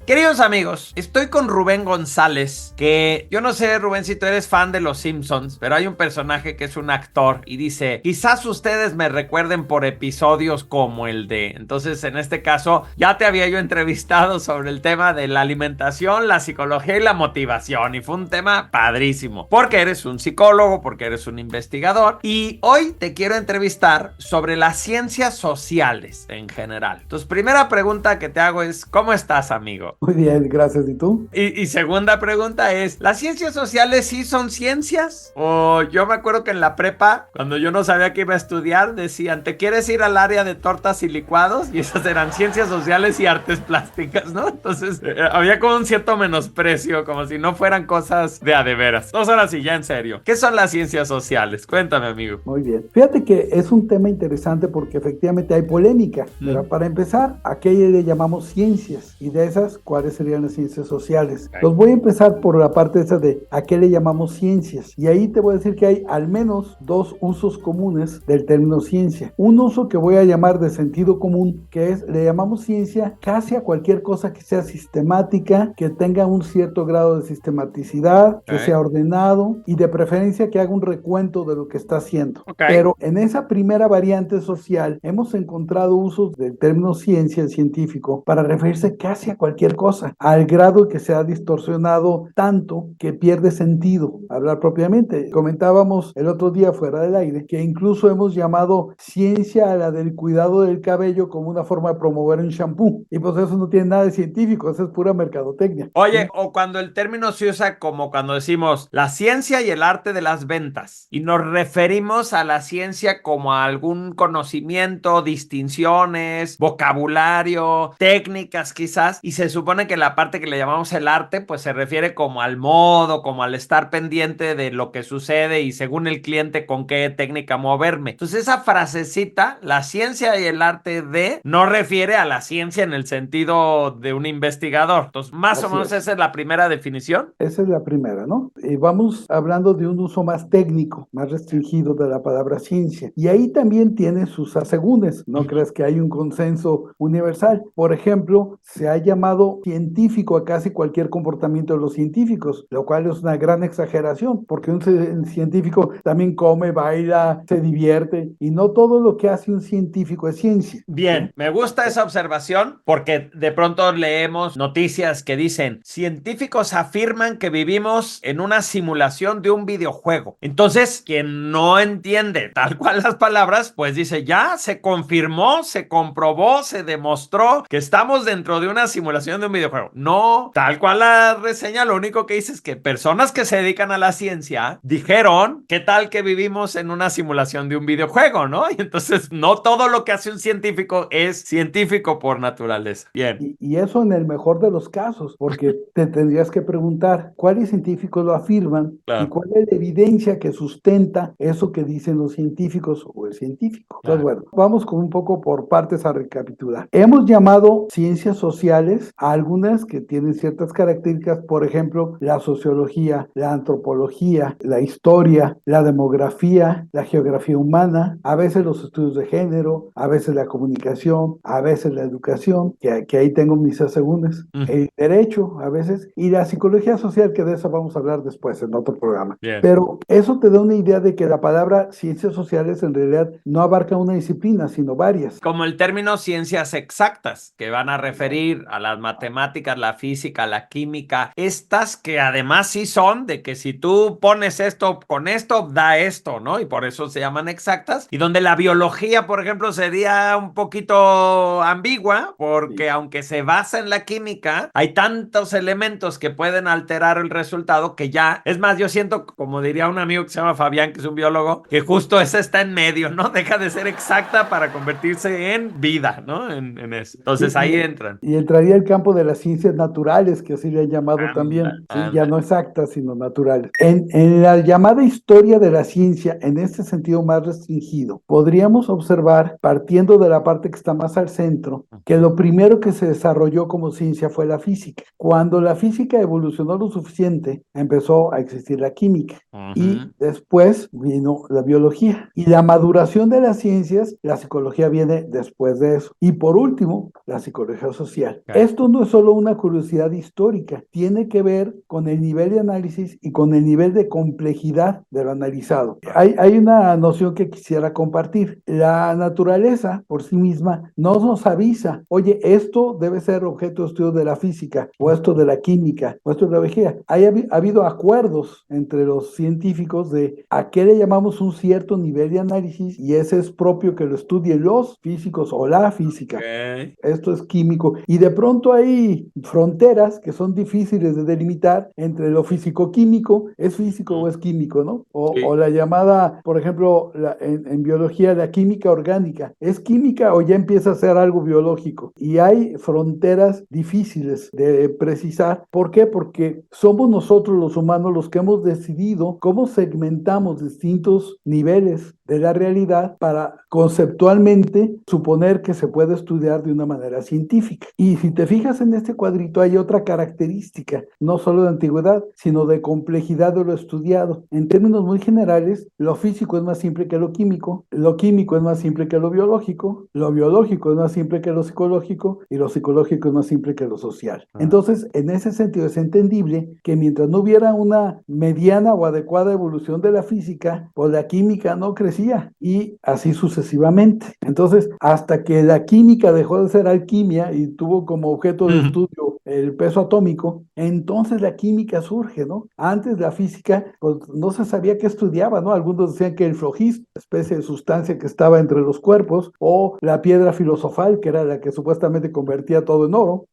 Queridos amigos, estoy con Rubén González, que yo no sé, Rubén, si tú eres fan de Los Simpsons, pero hay un personaje que es un actor y dice, quizás ustedes me recuerden por episodios como el de... Entonces, en este caso, ya te había yo entrevistado sobre el tema de la alimentación, la psicología y la motivación, y fue un tema padrísimo, porque eres un psicólogo, porque eres un investigador, y hoy te quiero entrevistar sobre las ciencias sociales en general. Entonces, primera pregunta que te hago es, ¿cómo estás, amigo? Muy bien, gracias. ¿Y tú? Y segunda pregunta es, ¿las ciencias sociales sí son ciencias? O yo me acuerdo que en la prepa, cuando yo no sabía que iba a estudiar, decían, ¿te quieres ir al área de tortas y licuados? Y esas eran ciencias sociales y artes plásticas, ¿no? Entonces, había como un cierto menosprecio, como si no fueran cosas de a de veras. Entonces, ahora sí, ya en serio, ¿qué son las ciencias sociales? Cuéntame, amigo. Muy bien. Fíjate que es un tema interesante porque efectivamente hay polémica. Pero para empezar, ¿a qué le llamamos ciencias? Y de esas, ¿cuáles serían las ciencias sociales? Okay. Los voy a empezar por la parte esa de ¿a qué le llamamos ciencias? Y ahí te voy a decir que hay al menos dos usos comunes del término ciencia. Un uso que voy a llamar de sentido común, que es, le llamamos ciencia casi a cualquier cosa que sea sistemática, que tenga un cierto grado de sistematicidad, que sea ordenado y de preferencia que haga un recuento de lo que está haciendo. Pero en esa primera variante social hemos encontrado usos del término ciencia, el científico, para referirse casi a cualquier cosa, al grado que se ha distorsionado tanto que pierde sentido hablar propiamente. Comentábamos el otro día fuera del aire que incluso hemos llamado ciencia a la del cuidado del cabello como una forma de promover un shampoo. Y pues eso no tiene nada de científico, eso es pura mercadotecnia. Oye, o cuando el término se usa como cuando decimos la ciencia y el arte de las ventas y nos referimos a la ciencia como a algún conocimiento, distinciones, vocabulario, técnicas quizás, y se supone que la parte que le llamamos el arte pues se refiere como al modo, como al estar pendiente de lo que sucede y según el cliente con qué técnica moverme. Entonces esa frasecita, la ciencia y el arte de, no refiere a la ciencia en el sentido de un investigador. Entonces más o menos esa es la primera definición. Esa es la primera, ¿no? Y vamos hablando de un uso más técnico, más restringido de la palabra ciencia. Y ahí también tiene sus asegúnes. No creas que hay un consenso universal. Por ejemplo, se ha llamado científico a casi cualquier comportamiento de los científicos, lo cual es una gran exageración, porque un científico también come, baila, se divierte, y no todo lo que hace un científico es ciencia. Bien, me gusta esa observación porque de pronto leemos noticias que dicen, científicos afirman que vivimos en una simulación de un videojuego. Entonces, quien no entiende tal cual las palabras, pues dice, ya se confirmó, se comprobó, se demostró que estamos dentro de una simulación de un videojuego. No, tal cual la reseña, lo único que dice es que personas que se dedican a la ciencia dijeron, ¿qué tal que vivimos en una simulación de un videojuego, no? Y entonces, no todo lo que hace un científico es científico por naturaleza. Bien. Y eso en el mejor de los casos, porque te tendrías que preguntar cuáles científicos lo afirman y cuál es la evidencia que sustenta eso que dicen los científicos o el científico. Entonces, bueno, vamos con un poco por partes a recapitular. Hemos llamado ciencias sociales a algunas que tienen ciertas características, por ejemplo, la sociología, la antropología, la historia, la demografía, la geografía humana, a veces los estudios de género, a veces la comunicación, a veces la educación, que ahí tengo mis asegúnes, el derecho a veces, y la psicología social, que de eso vamos a hablar después en otro programa. Bien. Pero eso te da una idea de que la palabra ciencias sociales en realidad no abarca una disciplina, sino varias. Como el término ciencias exactas, que van a referir a las matemáticas, la física, la química, estas que además sí son de que si tú pones esto con esto, da esto, ¿no? Y por eso se llaman exactas. Y donde la biología, por ejemplo, sería un poquito ambigua, porque aunque se basa en la química, hay tantos elementos que pueden alterar el resultado que ya, es más, yo siento, como diría un amigo que se llama Fabián, que es un biólogo, que justo esa está en medio, ¿no? Deja de ser exacta para convertirse en vida, ¿no? En eso. Entonces ahí entran. Y entraría el campo de las ciencias naturales, que así le han llamado también, ¿sí? Ya no exactas, sino naturales. En la llamada historia de la ciencia, en este sentido más restringido, podríamos observar, partiendo de la parte que está más al centro, que lo primero que se desarrolló como ciencia fue la física. Cuando la física evolucionó lo suficiente, empezó a existir la química. Y después vino la biología. Y la maduración de las ciencias, la psicología viene después de eso. Y por último, la psicología social. Esto no es solo una curiosidad histórica, tiene que ver con el nivel de análisis y con el nivel de complejidad de lo analizado. Hay una noción que quisiera compartir. La naturaleza por sí misma no nos avisa, oye, esto debe ser objeto de estudio de la física, o esto de la química, o esto de la biología. Ha habido acuerdos entre los científicos de a qué le llamamos un cierto nivel de análisis, y ese es propio que lo estudien los físicos o la física. Okay. Esto es químico. Y de pronto hay fronteras que son difíciles de delimitar entre lo físico-químico, es físico o es químico, ¿no? O la llamada, por ejemplo, en biología, la química orgánica, ¿es química o ya empieza a ser algo biológico? Y hay fronteras difíciles de precisar. ¿Por qué? Porque somos nosotros los humanos los que hemos decidido cómo segmentamos distintos niveles de la realidad para conceptualmente suponer que se puede estudiar de una manera científica. Y si te fijas en este cuadrito, hay otra característica, no solo de antigüedad, sino de complejidad de lo estudiado. En términos muy generales, lo físico es más simple que lo químico es más simple que lo biológico es más simple que lo psicológico, y lo psicológico es más simple que lo social. Entonces, en ese sentido, es entendible que mientras no hubiera una mediana o adecuada evolución de la física, pues la química no crecía, y así sucesivamente. Entonces, hasta que la química dejó de ser alquimia y tuvo como objeto de estudio el peso atómico, entonces la química surge, ¿no? Antes la física, pues no se sabía qué estudiaba, ¿no? Algunos decían que el flogismo, especie de sustancia que estaba entre los cuerpos, o la piedra filosofal, que era la que supuestamente convertía todo en oro,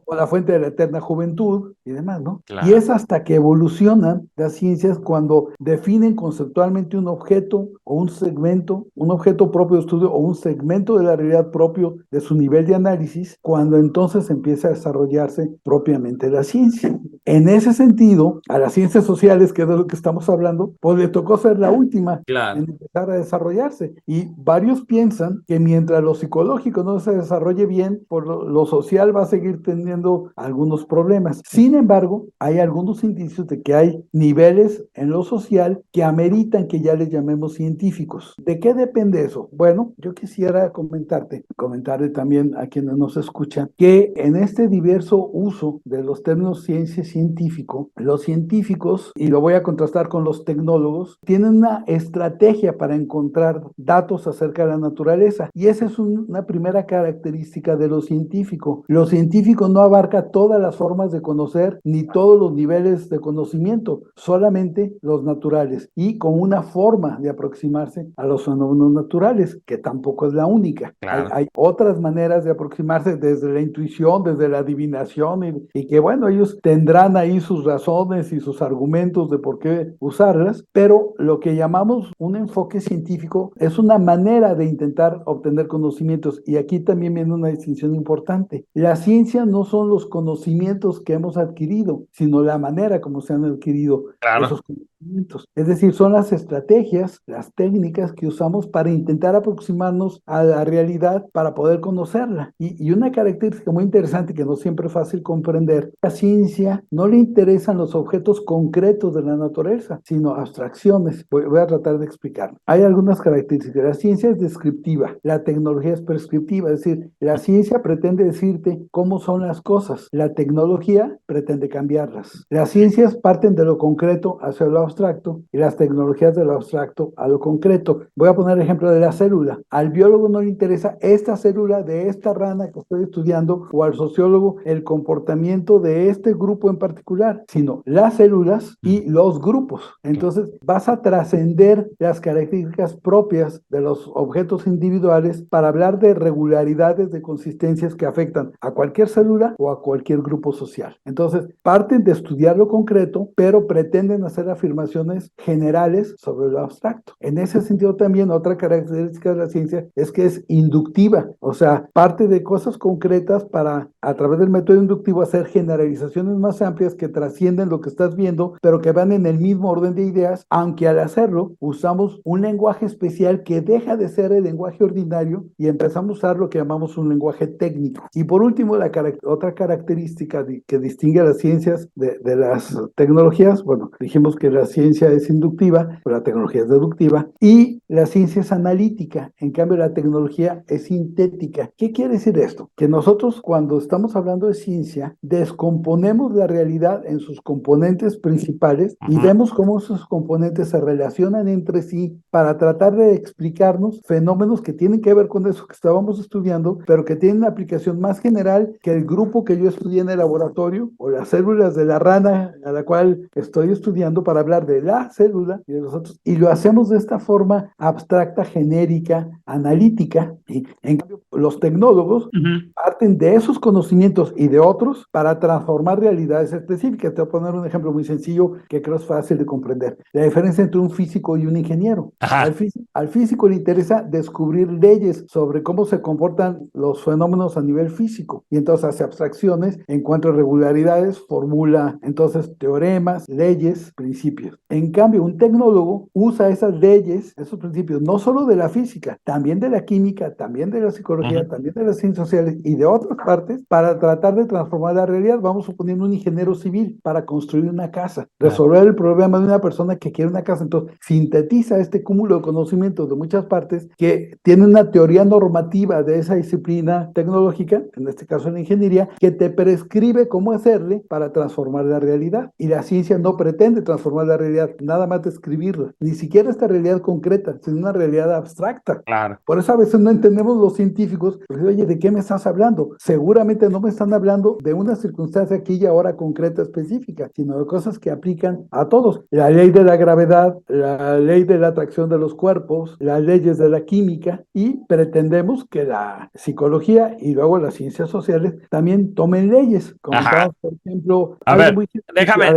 o la fuente de la eterna juventud y demás, ¿no? Claro. Y es hasta que evolucionan las ciencias cuando definen conceptualmente un objeto o un segmento, un objeto propio de estudio o un segmento de la realidad propio de su nivel de análisis, cuando entonces empieza a desarrollarse propiamente la ciencia. En ese sentido, a las ciencias sociales, que es de lo que estamos hablando, pues le tocó ser la última en empezar a desarrollarse. Y varios piensan que mientras lo psicológico no se desarrolle bien, por lo social va a seguir teniendo algunos problemas. Sin embargo, hay algunos indicios de que hay niveles en lo social que ameritan que ya les llamemos científicos. ¿De qué depende eso? Bueno, yo quisiera comentarle también a quienes nos escuchan, que en este diverso uso de los términos ciencia y científico, los científicos, y lo voy a contrastar con los tecnólogos, tienen una estrategia para encontrar datos acerca de la naturaleza, y esa es una primera característica de lo científico. Lo científico no abarca todas las formas de conocer ni todos los niveles de conocimiento, solamente los naturales, y con una forma de aproximarse a los fenómenos naturales, que tampoco es la única. Claro. Hay otras maneras de aproximarse, desde la intuición, desde la adivinación, y que bueno, ellos tendrán ahí sus razones y sus argumentos de por qué usarlas, pero lo que llamamos un enfoque científico es una manera de intentar obtener conocimientos, y aquí también viene una distinción importante. La ciencia no son los conocimientos que hemos adquirido, sino la manera como se han adquirido esos conocimientos. Es decir, son las estrategias, las técnicas que usamos para intentar aproximarnos a la realidad para poder conocerla. Y una característica muy interesante que no siempre es fácil comprender, a la ciencia no le interesan los objetos concretos de la naturaleza, sino abstracciones. Voy a tratar de explicar. Hay algunas características. La ciencia es descriptiva, la tecnología es prescriptiva, es decir, la ciencia pretende decirte cómo son las cosas, la tecnología pretende cambiarlas. Las ciencias parten de lo concreto hacia lo abstracto, y las tecnologías de lo abstracto a lo concreto. Voy a poner el ejemplo de la célula. Al biólogo no le interesa esta célula de esta rana que estoy estudiando, o al sociólogo el comportamiento de este grupo en particular, sino las células y los grupos. Entonces vas a trascender las características propias de los objetos individuales para hablar de regularidades, de consistencias que afectan a cualquier célula o a cualquier grupo social. Entonces parten de estudiar lo concreto, pero pretenden hacer afirmaciones generales sobre lo abstracto. En ese sentido también otra característica de la ciencia es que es inductiva, o sea, parte de cosas concretas para, a través del método inductivo, hacer generalizaciones más amplias que trascienden lo que estás viendo, pero que van en el mismo orden de ideas, aunque al hacerlo usamos un lenguaje especial que deja de ser el lenguaje ordinario y empezamos a usar lo que llamamos un lenguaje técnico. Y por último, otra característica que distingue a las ciencias de las tecnologías, bueno, dijimos que la ciencia es inductiva, pero la tecnología es deductiva, y la ciencia es analítica, en cambio la tecnología es sintética. ¿Qué quiere decir esto? Que nosotros cuando estamos hablando de ciencia, descomponemos la realidad en sus componentes principales y vemos cómo esos componentes se relacionan entre sí para tratar de explicarnos fenómenos que tienen que ver con eso que estábamos estudiando, pero que tienen una aplicación más general que el grupo que yo estudié en el laboratorio o las células de la rana a la cual estoy estudiando para hablar de la célula y de los otros, y lo hacemos de esta forma abstracta, genérica, analítica. Y en cambio, los tecnólogos parten de esos conocimientos y de otros para transformar realidades específicas. Te voy a poner un ejemplo muy sencillo que creo es fácil de comprender. La diferencia entre un físico y un ingeniero. Al físico le interesa descubrir leyes sobre cómo se comportan los fenómenos a nivel físico y entonces hace abstracciones, encuentra regularidades, formula entonces teoremas, leyes, principios. En cambio, un tecnólogo usa esas leyes, esos principios, no solo de la física, también de la química, también de la psicología, también de las ciencias sociales y de otras partes para tratar de transformar la realidad. Vamos suponiendo un ingeniero civil para construir una casa, resolver el problema de una persona que quiere una casa. Entonces, sintetiza este cúmulo de conocimientos de muchas partes que tiene una teoría normativa de esa disciplina tecnológica, en este caso la ingeniería, que te prescribe cómo hacerle para transformar la realidad. Y la ciencia no pretende transformar la realidad, nada más describirla, ni siquiera esta realidad concreta, sino una realidad abstracta. Claro. Por eso a veces no entendemos los científicos, porque, oye, ¿de qué me estás hablando? Seguramente no me están hablando de una circunstancia aquí y ahora concreta específica, sino de cosas que aplican a todos. La ley de la gravedad, la ley de la atracción de los cuerpos, las leyes de la química, y pretendemos que la psicología y luego las ciencias sociales también tomen leyes. Comentamos, por ejemplo, a ver,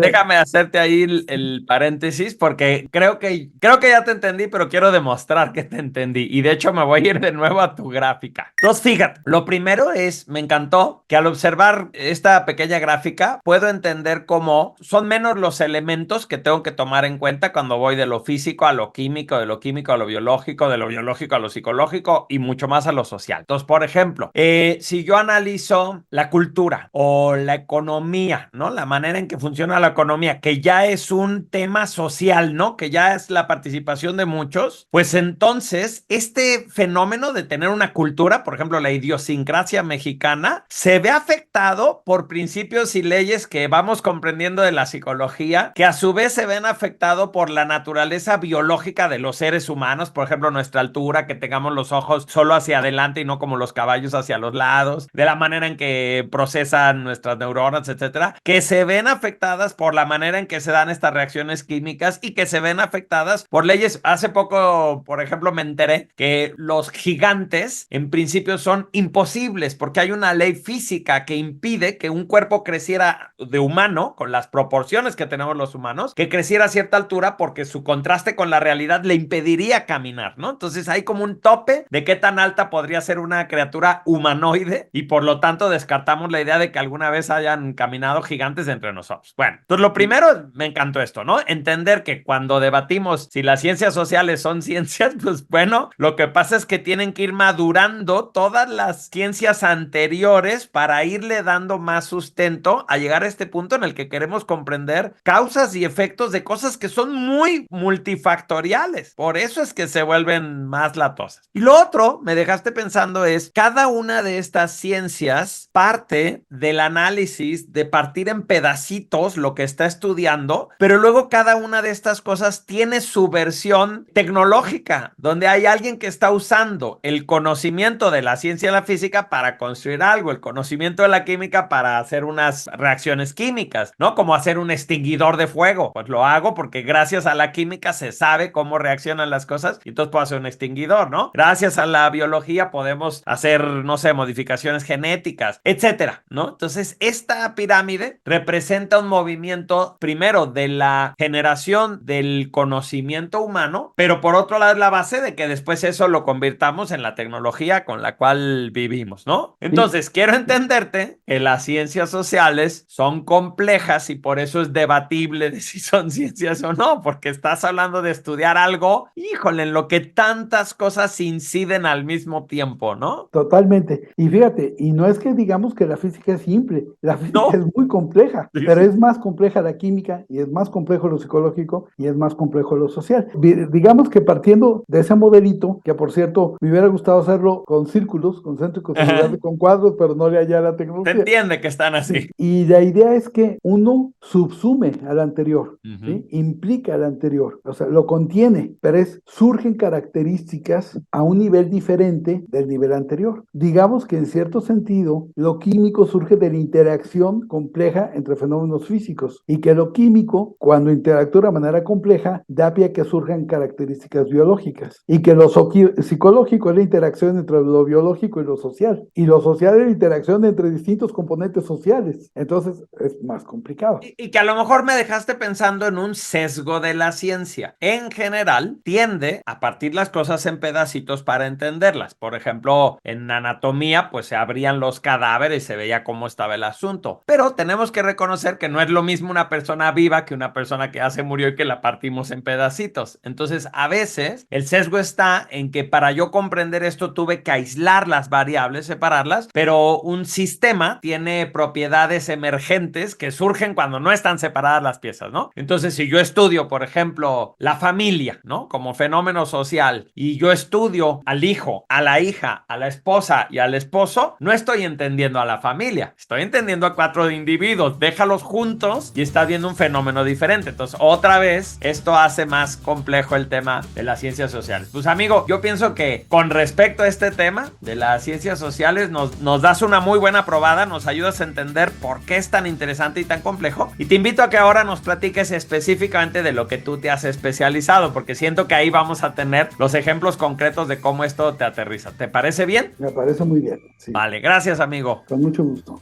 déjame hacerte ahí el paréntesis porque creo que ya te entendí, pero quiero demostrar que te entendí. Y de hecho me voy a ir de nuevo a tu gráfica. Entonces, fíjate, lo primero es, me encantó que al observar esta pequeña gráfica puedo entender cómo son menos los elementos que tengo que tomar en cuenta cuando voy de lo físico a lo químico, de lo químico a lo biológico, de lo biológico a lo psicológico y mucho más a lo social. Entonces, por ejemplo, si yo analizo la cultura o la economía, ¿no? La manera en que funciona la economía, que ya es un tema social, ¿no? Que ya es la participación de muchos, pues entonces este fenómeno de tener una cultura, por ejemplo, la idiosincrasia mexicana, se ve afectado por principios y leyes que vamos comprendiendo de la psicología, que a su vez se ven afectados por la naturaleza biológica de los seres humanos, por ejemplo, nuestra altura, que tengamos los ojos solo hacia adelante y no como los caballos hacia los lados, de la manera en que procesan nuestras neuronas, etcétera, que se ven afectadas por la manera en que se dan estas reacciones químicas y que se ven afectadas por leyes. Hace poco, por ejemplo, me enteré que los gigantes en principio son imposibles porque hay una ley física que impide que un cuerpo creciera de humano, con las proporciones que tenemos los humanos, que creciera a cierta altura porque su contraste con la realidad le impediría caminar, ¿no? Entonces hay como un tope de qué tan alta podría ser una criatura humanoide y por lo tanto descartamos la idea de que alguna vez hayan caminado gigantes entre nosotros. Bueno, entonces lo primero, me encantó esto, ¿no? Entender que cuando debatimos si las ciencias sociales son ciencias, pues bueno, lo que pasa es que tienen que ir madurando todas las ciencias anteriores para irle dando más sustento a llegar a este punto en el que queremos comprender causas y efectos de cosas que son muy multifactoriales. Por eso es que se vuelven más latosas. Y lo otro, me dejaste pensando, es cada una de estas ciencias parte del análisis de partir en pedacitos lo que está estudiando, pero luego cada una de estas cosas tiene su versión tecnológica, donde hay alguien que está usando el conocimiento de la ciencia y la física para construir algo, el conocimiento de la química para hacer unas reacciones químicas, ¿no? Como hacer un extinguidor de fuego. Pues lo hago porque gracias a la química se sabe cómo reaccionan las cosas y entonces puedo hacer un extinguidor, ¿no? Gracias a la biología podemos hacer, no sé, modificaciones genéticas, etcétera, ¿no? Entonces, esta pirámide representa un movimiento, primero, de la generación del conocimiento humano, pero por otro lado es la base de que después eso lo convirtamos en la tecnología con la cual vivimos, ¿no? Entonces, quiero entenderte que las ciencias sociales son complejas y por eso es debatible de si son ciencias o no, porque estás hablando de estudiar algo, híjole, en lo que tantas cosas inciden al mismo tiempo, ¿no? Totalmente. Y fíjate, y no es que digamos que la física es simple, la física No. es muy compleja, Sí, pero sí. es más compleja la química y es más complejo complejo lo psicológico y es más complejo lo social. Digamos que partiendo de ese modelito, que por cierto me hubiera gustado hacerlo con círculos, concéntricos en lugar de con cuadros, pero no le hallé la Se tecnología. entiende que están así. Y la idea es que uno subsume al anterior, Ujú. ¿sí? Implica al anterior, o sea, lo contiene, pero surgen características a un nivel diferente del nivel anterior. Digamos que en cierto sentido, lo químico surge de la interacción compleja entre fenómenos físicos y que lo químico, cuando interactúa de manera compleja, da pie a que surjan características biológicas y que lo psicológico es la interacción entre lo biológico y lo social, y lo social es la interacción entre distintos componentes sociales. Entonces es más complicado. Y que a lo mejor me dejaste pensando en un sesgo de la ciencia. En general, tiende a partir las cosas en pedacitos para entenderlas. Por ejemplo, en anatomía, pues se abrían los cadáveres y se veía cómo estaba el asunto. Pero tenemos que reconocer que no es lo mismo una persona viva que una persona que ya se murió y que la partimos en pedacitos. Entonces, a veces, el sesgo está en que para yo comprender esto tuve que aislar las variables, separarlas, pero un sistema tiene propiedades emergentes que surgen cuando no están separadas las piezas, ¿no? Entonces, si yo estudio, por ejemplo, la familia, ¿no? Como fenómeno social, y yo estudio al hijo, a la hija, a la esposa y al esposo, no estoy entendiendo a la familia, estoy entendiendo a 4 individuos. Déjalos juntos y estás viendo un fenómeno diferente. Entonces, otra vez, esto hace más complejo el tema de las ciencias sociales. Pues, amigo, yo pienso que con respecto a este tema de las ciencias sociales, nos das una muy buena probada, nos ayudas a entender por qué es tan interesante y tan complejo. Y te invito a que ahora nos platiques específicamente de lo que tú te has especializado, porque siento que ahí vamos a tener los ejemplos concretos de cómo esto te aterriza. ¿Te parece bien? Me parece muy bien. Sí. Vale, gracias, amigo. Con mucho gusto.